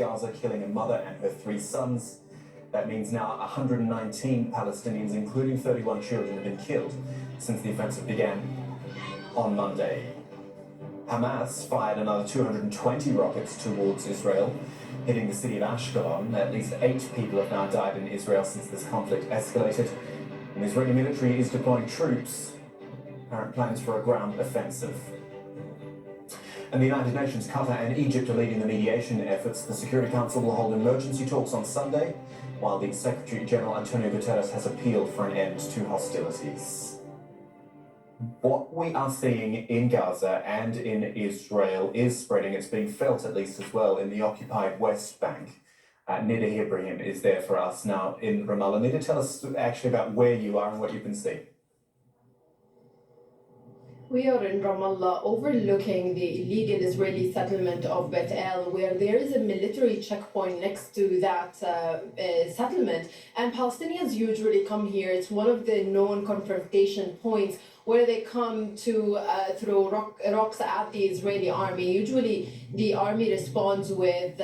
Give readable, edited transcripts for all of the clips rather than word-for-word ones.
Gaza, killing a mother and her 3 sons. That means now 119 Palestinians, including 31 children, have been killed since the offensive began on Monday. Hamas fired another 220 rockets towards Israel, hitting the city of Ashkelon. At least 8 people have now died in Israel since this conflict escalated. And the Israeli military is deploying troops. Apparent plans for a ground offensive. And the United Nations, Qatar and Egypt are leading the mediation efforts. The Security Council will hold emergency talks on Sunday, while the Secretary General Antonio Guterres has appealed for an end to hostilities. What we are seeing in Gaza and in Israel is spreading. It's being felt, at least, as well in the occupied West Bank. Nida Ibrahim is there for us now in Ramallah. Nida, tell us actually about where you are and what you've been seeing. We are in Ramallah, overlooking the illegal Israeli settlement of Bet El, where there is a military checkpoint next to that settlement. And Palestinians usually come here. It's one of the known confrontation points where they come to throw rocks at the Israeli army. Usually the army responds with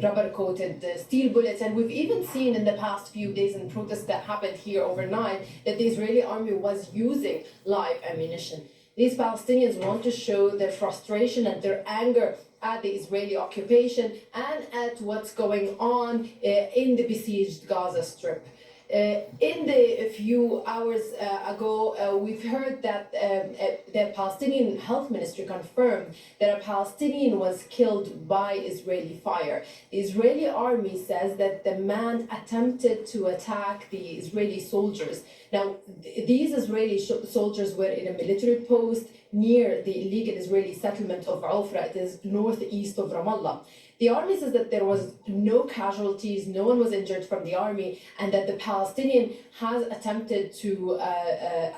rubber-coated steel bullets. And we've even seen in the past few days in protests that happened here overnight that the Israeli army was using live ammunition. These Palestinians want to show their frustration and their anger at the Israeli occupation and at what's going on in the besieged Gaza Strip. In the few hours ago, we've heard that the Palestinian Health Ministry confirmed that a Palestinian was killed by Israeli fire. The Israeli army says that the man attempted to attack the Israeli soldiers. Now, these Israeli soldiers were in a military post near the illegal Israeli settlement of Ofra. It is northeast of Ramallah. The army says that there was no casualties, no one was injured from the army, and that the Palestinian has attempted to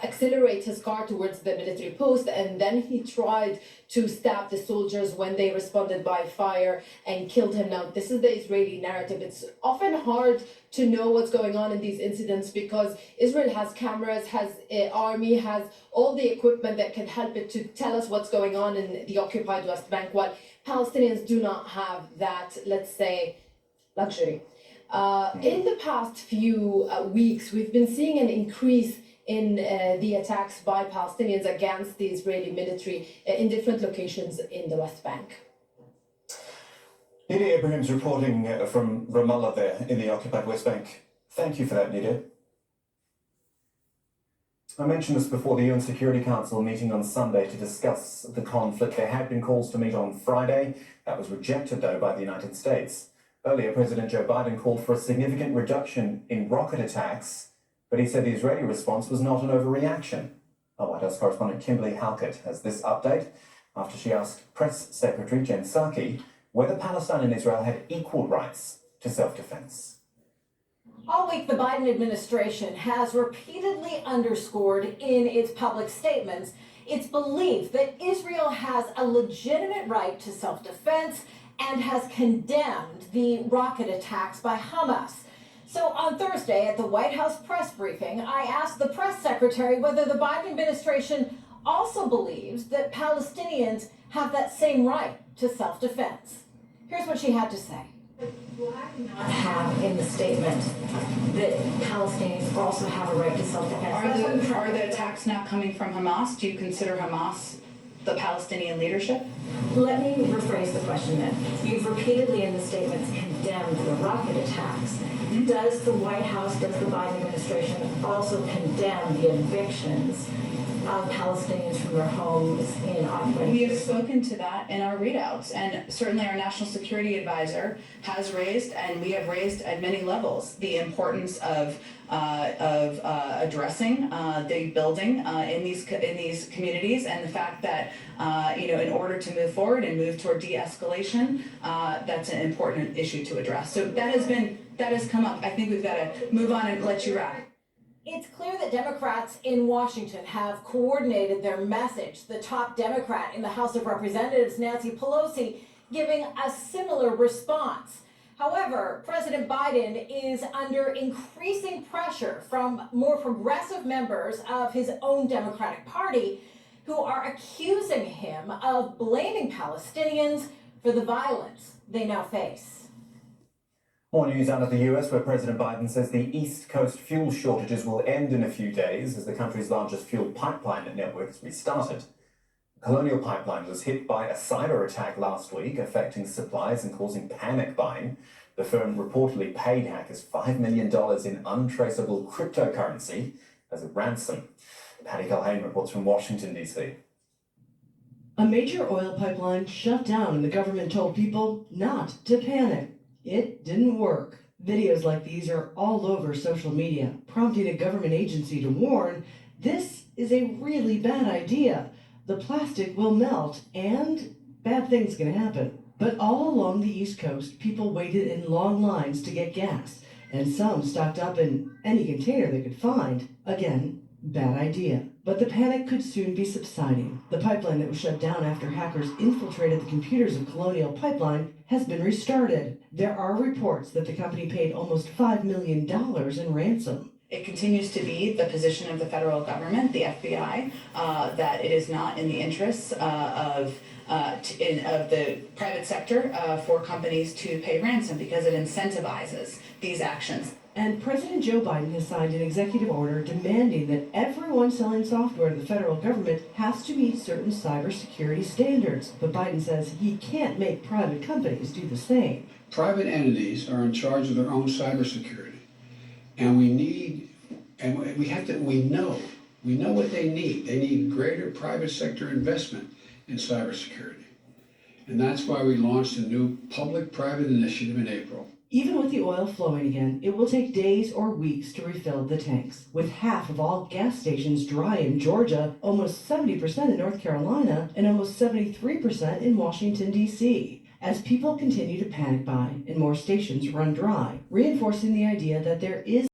accelerate his car towards the military post, and then he tried to stab the soldiers when they responded by fire and killed him. Now, this is the Israeli narrative. It's often hard to know what's going on in these incidents because Israel has cameras, has army, has all the equipment that can help it to tell us what's going on in the occupied West Bank, while Palestinians do not have that, let's say, luxury. In the past few weeks, we've been seeing an increase in the attacks by Palestinians against the Israeli military in different locations in the West Bank. Nida Ibrahim's reporting from Ramallah there in the occupied West Bank. Thank you for that, Nida. I mentioned this before, the UN Security Council meeting on Sunday to discuss the conflict. There had been calls to meet on Friday. That was rejected, though, by the United States. Earlier, President Joe Biden called for a significant reduction in rocket attacks, but he said the Israeli response was not an overreaction. Our White House correspondent Kimberly Halkett has this update after she asked Press Secretary Jen Psaki whether Palestine and Israel had equal rights to self-defense. All week, the Biden administration has repeatedly underscored in its public statements its belief that Israel has a legitimate right to self-defense and has condemned the rocket attacks by Hamas. So on Thursday at the White House press briefing, I asked the press secretary whether the Biden administration also believes that Palestinians have that same right to self-defense. Here's what she had to say. Do I not have in the statement that Palestinians also have a right to self-defense? Are the attacks not coming from Hamas? Do you consider Hamas the Palestinian leadership? Let me rephrase the question then. You've repeatedly in the statements condemned the rocket attacks. Mm-hmm. Does the White House, does the Biden administration also condemn the evictions of Palestinians from their homes in occupied? We have spoken to that in our readouts, and certainly our national security advisor has raised, and we have raised at many levels, the importance of addressing the building in these communities, and the fact that in order to move forward and move toward de-escalation, that's an important issue to address. So that has come up. I think we've got to move on and let you wrap. It's clear that Democrats in Washington have coordinated their message. The top Democrat in the House of Representatives, Nancy Pelosi, giving a similar response. However, President Biden is under increasing pressure from more progressive members of his own Democratic Party who are accusing him of blaming Palestinians for the violence they now face. More news out of the US, where President Biden says the East Coast fuel shortages will end in a few days as the country's largest fuel pipeline network is restarted. The Colonial Pipeline was hit by a cyber attack last week, affecting supplies and causing panic buying. The firm reportedly paid hackers $5 million in untraceable cryptocurrency as a ransom. Patty Culhane reports from Washington, D.C. A major oil pipeline shut down and the government told people not to panic. It didn't work. Videos like these are all over social media, prompting a government agency to warn, this is a really bad idea. The plastic will melt and bad things can happen. But all along the East Coast, people waited in long lines to get gas, and some stocked up in any container they could find. Again, bad idea. But the panic could soon be subsiding. The pipeline that was shut down after hackers infiltrated the computers of Colonial Pipeline has been restarted. There are reports that the company paid almost $5 million in ransom. It continues to be the position of the federal government, the FBI, that it is not in the interests of the private sector for companies to pay ransom because it incentivizes these actions. And President Joe Biden has signed an executive order demanding that everyone selling software to the federal government has to meet certain cybersecurity standards. But Biden says he can't make private companies do the same. Private entities are in charge of their own cybersecurity. And we know what they need. They need greater private sector investment in cybersecurity. And that's why we launched a new public-private initiative in April. Even with the oil flowing again, it will take days or weeks to refill the tanks. With half of all gas stations dry in Georgia, almost 70% in North Carolina, and almost 73% in Washington, D.C., as people continue to panic buy and more stations run dry, reinforcing the idea that there is